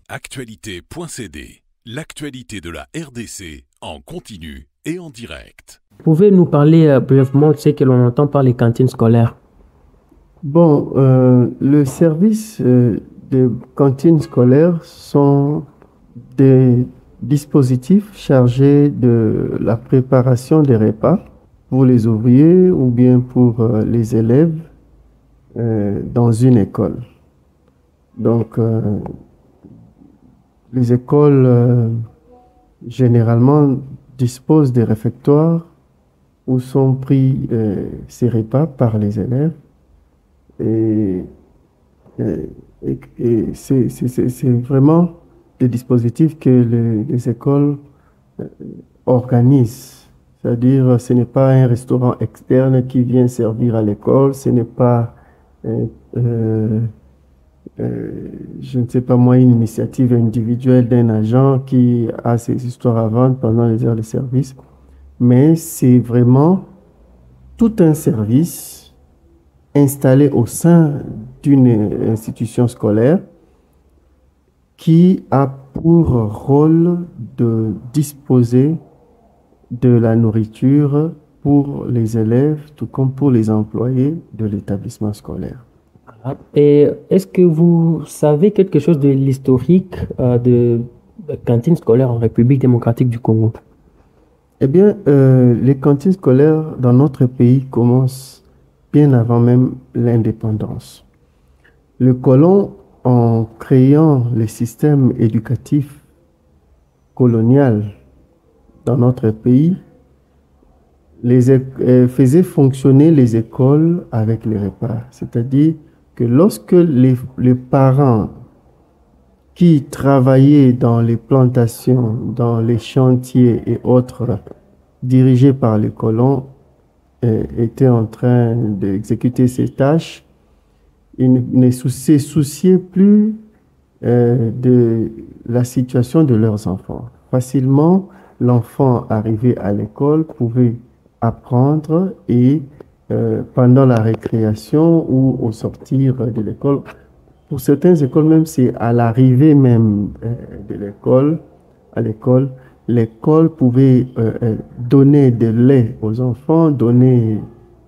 Actualité.cd, l'actualité de la RDC en continu et en direct. Pouvez nous parler brièvement de ce que l'on entend par les cantines scolaires? Bon, le service de cantines scolaires sont des dispositifs chargés de la préparation des repas pour les ouvriers ou bien pour les élèves dans une école. Donc, les écoles généralement disposent des réfectoires où sont pris ces repas par les élèves. Et c'est vraiment des dispositifs que les écoles organisent. C'est-à-dire, ce n'est pas un restaurant externe qui vient servir à l'école, ce n'est pas, je ne sais pas moi, une initiative individuelle d'un agent qui a ses histoires à vendre pendant les heures de service, mais c'est vraiment tout un service installé au sein d'une institution scolaire qui a pour rôle de disposer de la nourriture pour les élèves, tout comme pour les employés de l'établissement scolaire. Et est-ce que vous savez quelque chose de l'historique de cantines scolaires en République démocratique du Congo? Eh bien, les cantines scolaires dans notre pays commencent bien avant même l'indépendance. Le colon, en créant le système éducatif colonial dans notre pays, faisait fonctionner les écoles avec les repas. C'est-à-dire que lorsque les parents qui travaillaient dans les plantations, dans les chantiers et autres, dirigés par les colons, étaient en train d'exécuter ces tâches, ils ne se souciaient plus de la situation de leurs enfants. Facilement, l'enfant arrivé à l'école pouvait apprendre et pendant la récréation ou au sortir de l'école, pour certaines écoles même, c'est à l'arrivée même de l'école, l'école pouvait donner de lait aux enfants, donner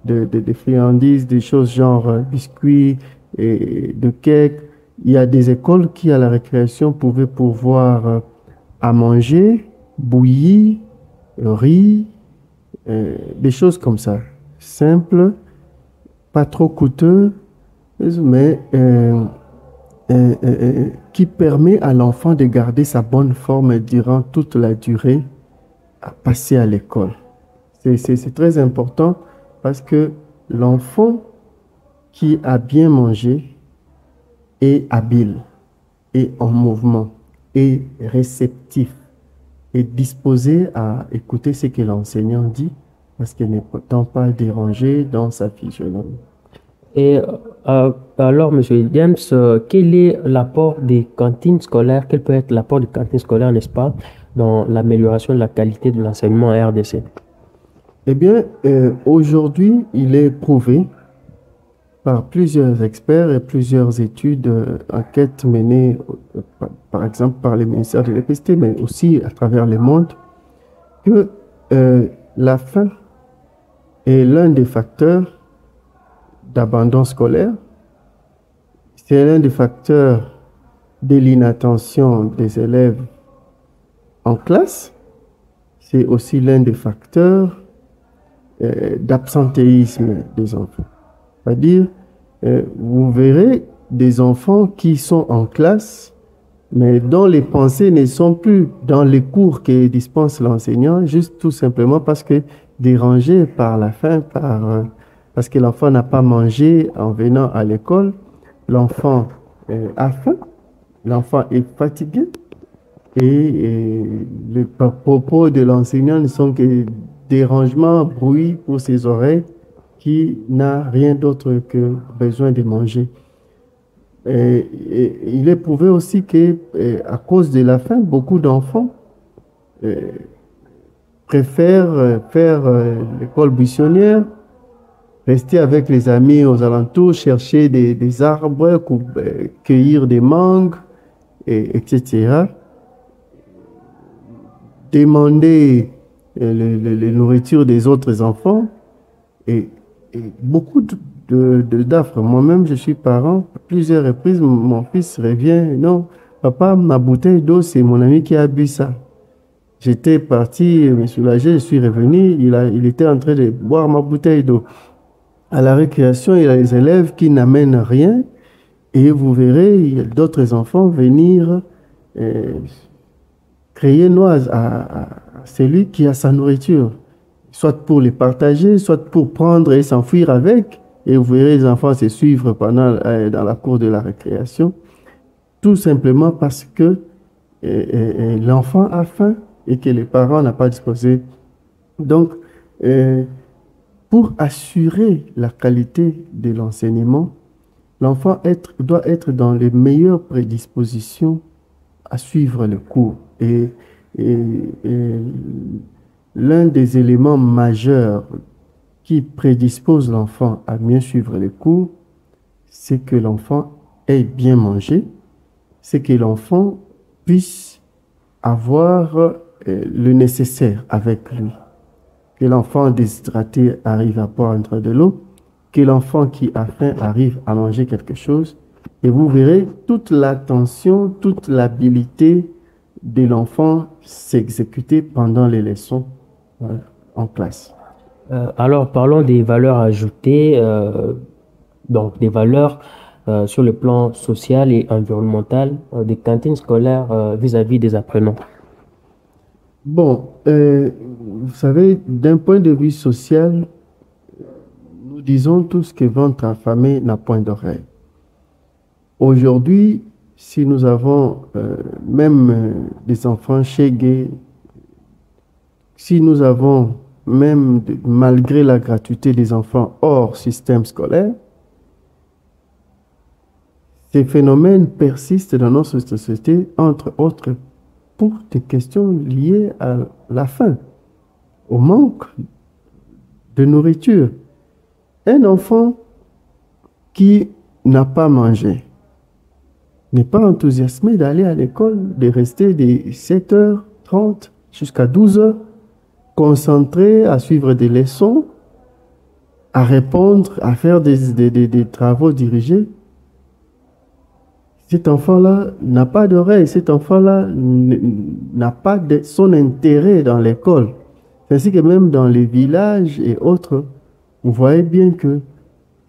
des friandises, des choses genre biscuits et de cakes. Il y a des écoles qui, à la récréation, pouvaient pourvoir à manger, bouilli, riz, des choses comme ça. Simples, pas trop coûteux, mais qui permet à l'enfant de garder sa bonne forme durant toute la durée à passer à l'école. C'est très important parce que l'enfant qui a bien mangé est habile, est en mouvement, est réceptif, est disposé à écouter ce que l'enseignant dit parce qu'il n'est pourtant pas dérangé dans sa physionomie. Et alors, M. James, quel est l'apport des cantines scolaires? Quel peut être l'apport des cantines scolaires, n'est-ce pas, dans l'amélioration de la qualité de l'enseignement en RDC? Eh bien, aujourd'hui, il est prouvé par plusieurs experts et plusieurs études, enquêtes menées, par exemple, par le ministère de l'EPST, mais aussi à travers le monde, que la faim est l'un des facteurs d'abandon scolaire, c'est l'un des facteurs de l'inattention des élèves en classe, c'est aussi l'un des facteurs d'absentéisme des enfants. C'est-à-dire, vous verrez des enfants qui sont en classe, mais dont les pensées ne sont plus dans les cours que dispense l'enseignant, juste tout simplement parce que dérangés par la faim, parce que l'enfant n'a pas mangé en venant à l'école, l'enfant a faim, l'enfant est fatigué et les propos de l'enseignant ne sont que dérangement, bruit pour ses oreilles qui n'a rien d'autre que besoin de manger. Et il est prouvé aussi que à cause de la faim, beaucoup d'enfants préfèrent faire l'école buissonnière, rester avec les amis aux alentours, chercher des arbres, cueillir des mangues etc., demander les nourritures des autres enfants et, et beaucoup d'affres. Moi-même, je suis parent. À plusieurs reprises, mon fils revient. Non, papa, ma bouteille d'eau, c'est mon ami qui a bu ça. J'étais parti me soulager, je suis revenu. Il était en train de boire ma bouteille d'eau. À la récréation, il y a les élèves qui n'amènent rien. Et vous verrez, il y a d'autres enfants venir créer noise à celui qui a sa nourriture, soit pour les partager, soit pour prendre et s'enfuir avec. Et vous verrez les enfants se suivre dans la cour de la récréation, tout simplement parce que l'enfant a faim et que les parents n'ont pas disposé. Donc, pour assurer la qualité de l'enseignement, l'enfant doit être dans les meilleures prédispositions à suivre le cours. Et l'un des éléments majeurs qui prédispose l'enfant à mieux suivre les cours, c'est que l'enfant ait bien mangé, c'est que l'enfant puisse avoir le nécessaire avec lui. Que l'enfant déshydraté arrive à boire de l'eau, que l'enfant qui a faim arrive à manger quelque chose. Et vous verrez toute l'attention, toute l'habilité de l'enfant s'exécuter pendant les leçons en classe. Alors, parlons des valeurs ajoutées, donc des valeurs sur le plan social et environnemental des cantines scolaires vis-à-vis des apprenants. Bon, vous savez, d'un point de vue social, nous disons tous que ventre affamé n'a point d'oreille. Aujourd'hui, si nous avons même des enfants chégués, si nous avons même, malgré la gratuité des enfants hors système scolaire, ces phénomènes persistent dans notre société, entre autres, pour des questions liées à la faim, au manque de nourriture. Un enfant qui n'a pas mangé n'est pas enthousiasmé d'aller à l'école, de rester de 7h30 jusqu'à 12h, concentré à suivre des leçons, à répondre, à faire des travaux dirigés. Cet enfant-là n'a pas d'oreille, cet enfant-là n'a pas son intérêt dans l'école. C'est ainsi que même dans les villages et autres, vous voyez bien que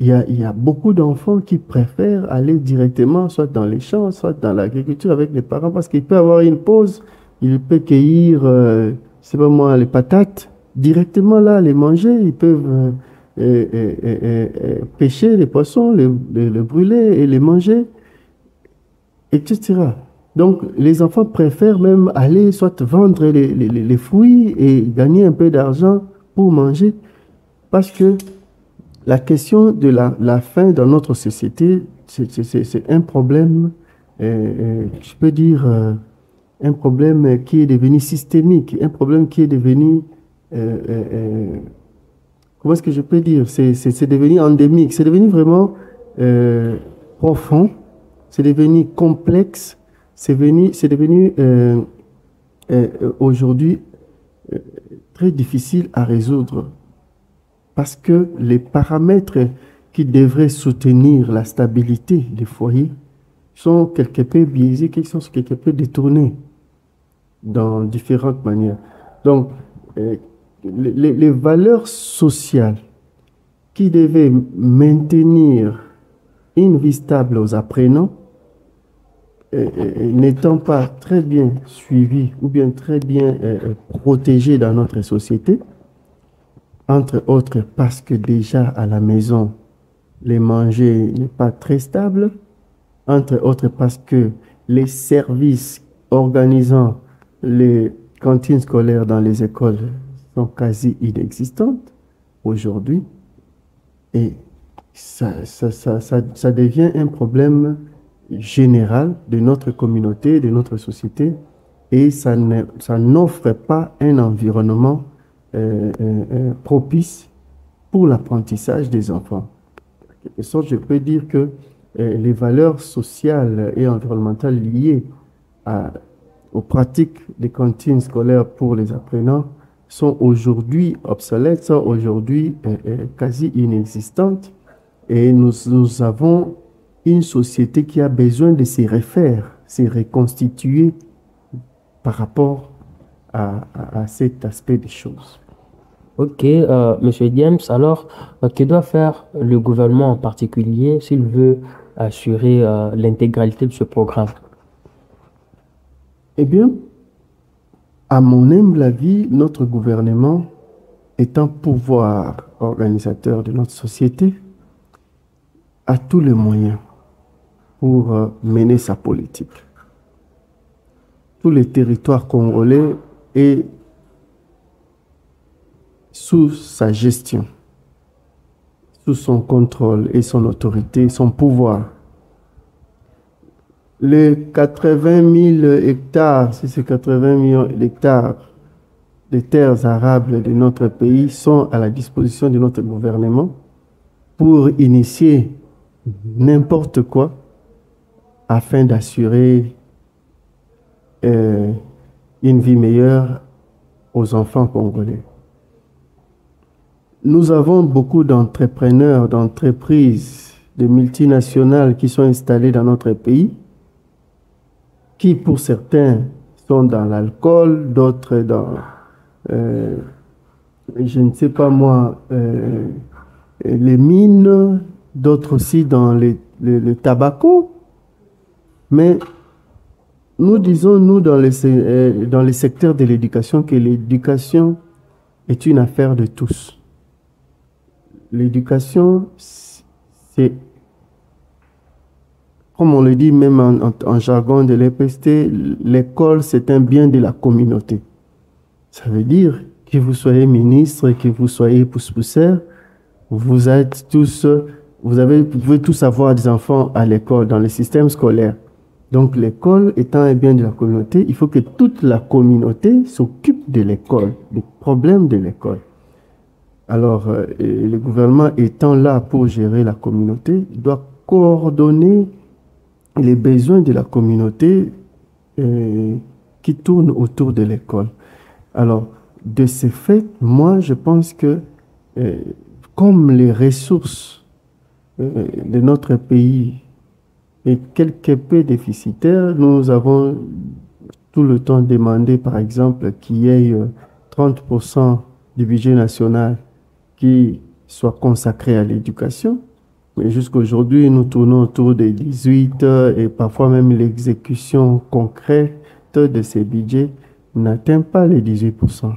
il y a beaucoup d'enfants qui préfèrent aller directement, soit dans les champs, soit dans l'agriculture avec les parents, parce qu'il peut avoir une pause, il peut cueillir, c'est pas moi, les patates, directement là, les manger, ils peuvent pêcher les poissons, les brûler et les manger, etc. Donc, les enfants préfèrent même aller soit vendre les fruits et gagner un peu d'argent pour manger, parce que la question de la faim dans notre société, c'est un problème, je peux dire, un problème qui est devenu systémique, un problème qui est devenu, comment est-ce que je peux dire, c'est devenu endémique, c'est devenu vraiment profond, c'est devenu complexe, c'est devenu aujourd'hui très difficile à résoudre. Parce que les paramètres qui devraient soutenir la stabilité des foyers sont quelque peu biaisés, qui sont quelque peu détournés dans différentes manières. Donc, les valeurs sociales qui devaient maintenir une vie stable aux apprenants, n'étant pas très bien suivies ou bien très bien protégées dans notre société, entre autres parce que déjà à la maison, les manger n'est pas très stable, entre autres parce que les services organisant les cantines scolaires dans les écoles sont quasi inexistantes aujourd'hui, et ça devient un problème général de notre communauté, de notre société, et ça n'offre pas un environnement propice pour l'apprentissage des enfants. En quelque sorte, je peux dire que les valeurs sociales et environnementales liées aux pratiques des cantines scolaires pour les apprenants sont aujourd'hui obsolètes, sont aujourd'hui quasi inexistantes. Et nous avons une société qui a besoin de se refaire, se reconstituer par rapport à cet aspect des choses. Ok, Monsieur James, alors, que doit faire le gouvernement en particulier s'il veut assurer l'intégralité de ce programme? Eh bien, à mon humble avis, notre gouvernement est un pouvoir organisateur de notre société, a tous les moyens pour mener sa politique. Tout le territoire congolais est sous sa gestion, sous son contrôle et son autorité, son pouvoir. Les 80 000 hectares, si c'est 80 millions d'hectares de terres arables de notre pays sont à la disposition de notre gouvernement pour initier n'importe quoi afin d'assurer une vie meilleure aux enfants congolais. Nous avons beaucoup d'entrepreneurs, d'entreprises, de multinationales qui sont installées dans notre pays, qui pour certains sont dans l'alcool, d'autres dans, je ne sais pas moi, les mines, d'autres aussi dans le tabaco. Mais nous disons, nous, dans les secteurs de l'éducation, que l'éducation est une affaire de tous. L'éducation, c'est, comme on le dit même en jargon de l'EPST, l'école, c'est un bien de la communauté. Ça veut dire que vous soyez ministre, que vous soyez pousse-pousseur, vous êtes tous, vous pouvez tous avoir des enfants à l'école, dans le système scolaire. Donc l'école étant un bien de la communauté, il faut que toute la communauté s'occupe de l'école, des problèmes de l'école. Alors, le gouvernement étant là pour gérer la communauté, il doit coordonner les besoins de la communauté qui tournent autour de l'école. Alors, de ce fait, moi, je pense que comme les ressources de notre pays est quelque peu déficitaire, nous avons tout le temps demandé, par exemple, qu'il y ait 30% du budget national qui soit consacré à l'éducation. Mais jusqu'aujourd'hui, nous tournons autour des 18 et parfois même l'exécution concrète de ces budgets n'atteint pas les 18%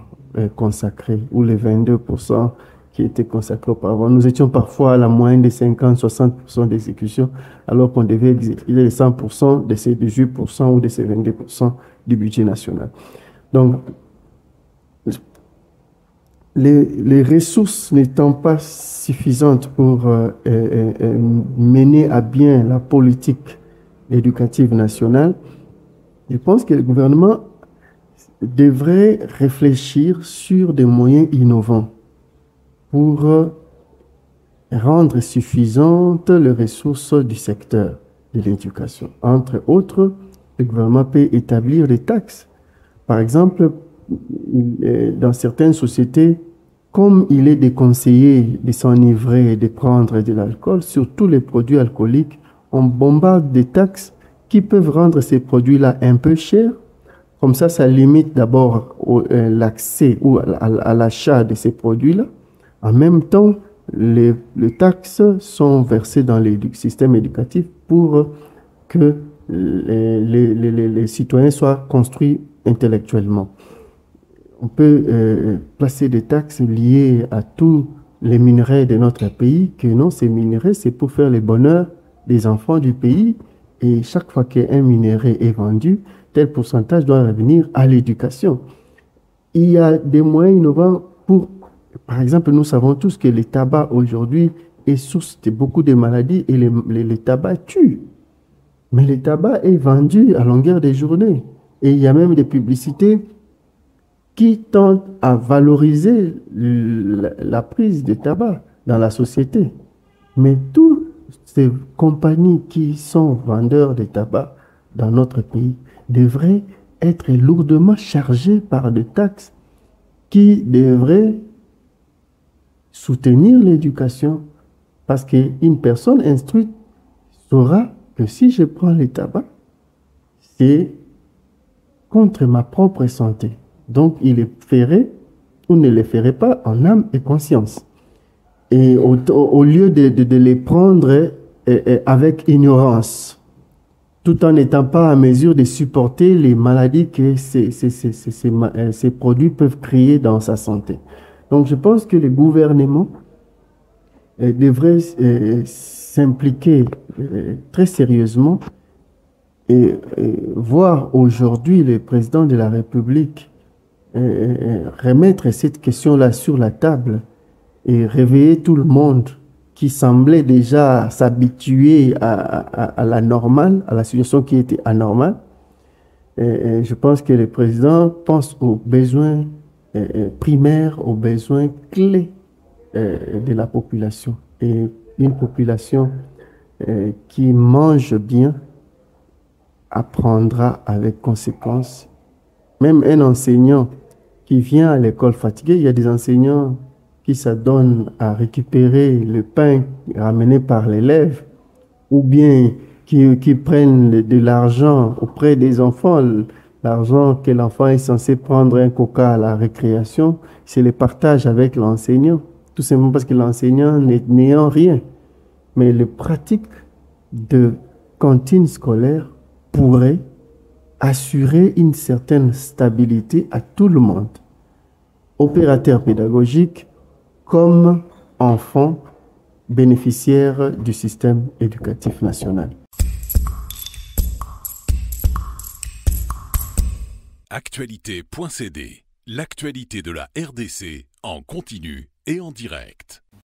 consacrés ou les 22% qui étaient consacrés auparavant. Nous étions parfois à la moyenne des 50-60% d'exécution alors qu'on devait exécuter les 100% de ces 18% ou de ces 22% du budget national. Donc, les ressources n'étant pas suffisantes pour mener à bien la politique éducative nationale, je pense que le gouvernement devrait réfléchir sur des moyens innovants pour rendre suffisantes les ressources du secteur de l'éducation. Entre autres, le gouvernement peut établir des taxes. Par exemple, dans certaines sociétés, comme il est déconseillé de s'enivrer et de prendre de l'alcool, sur tous les produits alcooliques, on bombarde des taxes qui peuvent rendre ces produits-là un peu chers. Comme ça limite d'abord l'accès ou à l'achat de ces produits-là. En même temps, les taxes sont versées dans le système éducatif pour que les citoyens soient construits intellectuellement. On peut placer des taxes liées à tous les minerais de notre pays, que non, ces minerais, c'est pour faire le bonheur des enfants du pays. Et chaque fois qu'un minerai est vendu, tel pourcentage doit revenir à l'éducation. Il y a des moyens innovants pour, par exemple, nous savons tous que le tabac aujourd'hui est source de beaucoup de maladies et le tabac tue. Mais le tabac est vendu à longueur de journée. Et il y a même des publicités qui tendent à valoriser la prise de tabac dans la société. Mais toutes ces compagnies qui sont vendeurs de tabac dans notre pays devrait être lourdement chargé par des taxes qui devraient soutenir l'éducation. Parce qu'une personne instruite saura que si je prends le tabac, c'est contre ma propre santé. Donc, il le ferait ou ne le ferait pas en âme et conscience. Et au lieu de les prendre avec ignorance, tout en n'étant pas à mesure de supporter les maladies que ces produits peuvent créer dans sa santé. Donc, je pense que le gouvernement devrait s'impliquer très sérieusement et voir aujourd'hui le président de la République remettre cette question-là sur la table et réveiller tout le monde qui semblait déjà s'habituer à la normale, à la situation qui était anormale. Et je pense que le président pense aux besoins primaires, aux besoins clés de la population. Et une population qui mange bien apprendra avec conséquence. Même un enseignant qui vient à l'école fatigué, il y a des enseignants qui s'adonnent à récupérer le pain ramené par l'élève, ou bien qui prennent de l'argent auprès des enfants, l'argent que l'enfant est censé prendre un coca à la récréation, c'est le partage avec l'enseignant, tout simplement parce que l'enseignant n'ayant rien. Mais les pratiques de cantine scolaire pourraient assurer une certaine stabilité à tout le monde, opérateurs pédagogiques comme enfants bénéficiaires du système éducatif national. Actualité.cd, l'actualité de la RDC en continu et en direct.